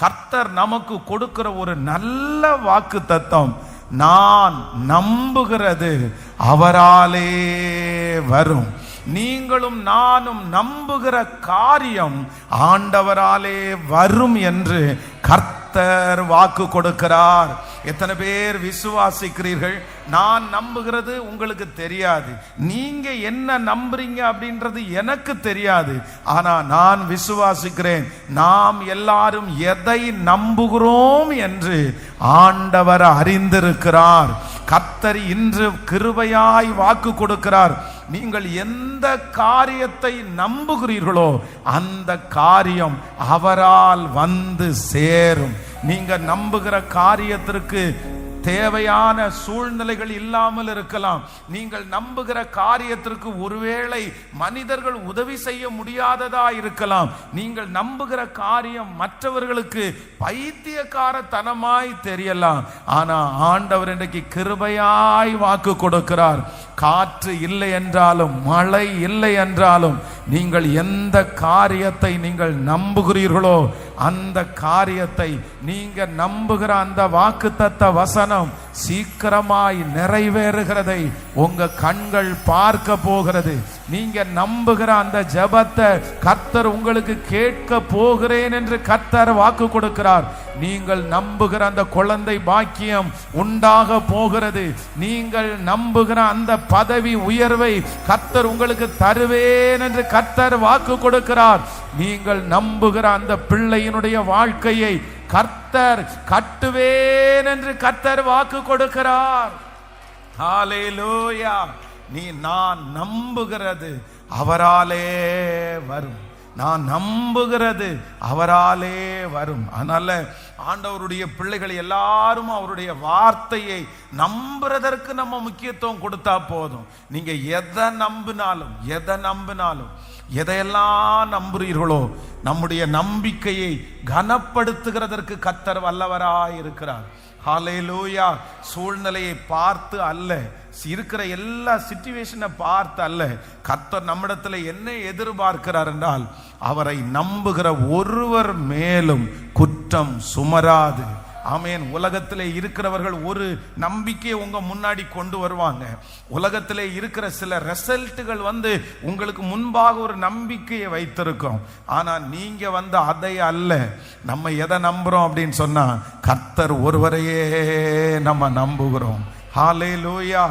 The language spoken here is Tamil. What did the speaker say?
கர்த்தர் நமக்கு கொடுக்கிற ஒரு நல்ல வாக்கு தத்தம், நான் நம்புகிறது அவராலே வரும். நீங்களும் நானும் நம்புகிற காரியம் ஆண்டவராலே வரும் என்று கர்த்தர் வாக்கு கொடுக்கிறார். எத்தனை பேர் விசுவாசிக்கிறீர்கள்? நான் நம்புகிறது உங்களுக்கு தெரியாது, நீங்க என்ன நம்புறீங்க அப்படின்றது எனக்கு தெரியாது. ஆனா நான் விசுவாசிக்கிறேன். நாம் எல்லாரும் எதை நம்புகிறோம் என்று ஆண்டவர் அறிந்திருக்கிறார். கர்த்தர் இன்று கிருபையாய் வாக்கு கொடுக்கிறார். நீங்கள் எந்த காரியத்தை நம்புகிறீர்களோ அந்த காரியம் அவரால் வந்து சேரும். நீங்க நம்புகிற காரியத்திற்கு தேவையான சூழ்நிலைகள் இல்லாமல் இருக்கலாம். நீங்கள் நம்புகிற காரியத்திற்கு ஒருவேளை மனிதர்கள் உதவி செய்ய முடியாததா இருக்கலாம். நீங்கள் நம்புகிற காரியம் மற்றவர்களுக்கு பைத்தியக்காரத்தனமாய் தெரியலாம். ஆனா ஆண்டவர் இன்றைக்கு கிருபையாய் வாக்கு கொடுக்கிறார். காற்று இல்லை என்றாலும், மழை இல்லை என்றாலும், நீங்கள் எந்த காரியத்தை நீங்கள் நம்புகிறீர்களோ அந்த காரியத்தை, நீங்க நம்புகிற அந்த வாக்குத்தத்த வசனம் சீக்கிரமாய் நிறைவேறுகிறதை உங்க கண்கள் பார்க்க போகிறது. நீங்க நம்புகிற அந்த ஜெபத்தை கர்த்தர் உங்களுக்கு கேட்க போகிறேன் என்று கர்த்தர் வாக்கு கொடுக்கிறார். நீங்கள் நம்புகிற அந்த குழந்தை பாக்கியம் உண்டாக போகிறது. நீங்கள் நம்புகிற அந்த பதவி உயர்வை கர்த்தர் உங்களுக்கு தருவேன் என்று கர்த்தர் வாக்கு கொடுக்கிறார். நீங்கள் நம்புகிற அந்த பிள்ளையினுடைய வாழ்க்கையை கர்த்தர் கட்டுவேன் என்று கர்த்தர் வாக்கு கொடுக்கிறார். ஹல்லேலூயா. நான் நம்புகிறது அவராலே வரும். நான் நம்புகிறது அவராலே வரும். அதனால ஆண்டவருடைய பிள்ளைகள் எல்லாரும் அவருடைய வார்த்தையை நம்புறதற்கு நம்ம முக்கியத்துவம் கொடுத்தா போதும். நீங்க எதை நம்பினாலும் எதையெல்லாம் நம்புறீர்களோ நம்முடைய நம்பிக்கையை கனப்படுத்துகிறதற்கு கர்த்தர் வல்லவராய் இருக்கிறார். ஹல்லேலூயா. சூழ்நிலையை பார்த்து அல்ல, இருக்கிற எல்லா சிச்சுவேஷனை பார்த்து அல்ல, கர்த்தர் நம்மிடத்துல என்ன எதிர்பார்க்கிறார் என்றால், அவரை நம்புகிற ஒருவர் மேலும் குற்றம் சுமராது. ஆமென். உலகத்திலே இருக்கிறவர்கள் ஒரு நம்பிக்கையை உங்க முன்னாடி கொண்டு வருவாங்க. உலகத்திலே இருக்கிற சில ரிசல்ட்டுகள் உங்களுக்கு முன்பாக ஒரு நம்பிக்கையை வைத்திருக்கும். ஆனா நீங்க அதை அல்ல, நம்ம எதை நம்புறோம் அப்படின்னு சொன்னா கர்த்தர் ஒருவரையே நம்ம நம்புகிறோம். ஹல்லேலூயா.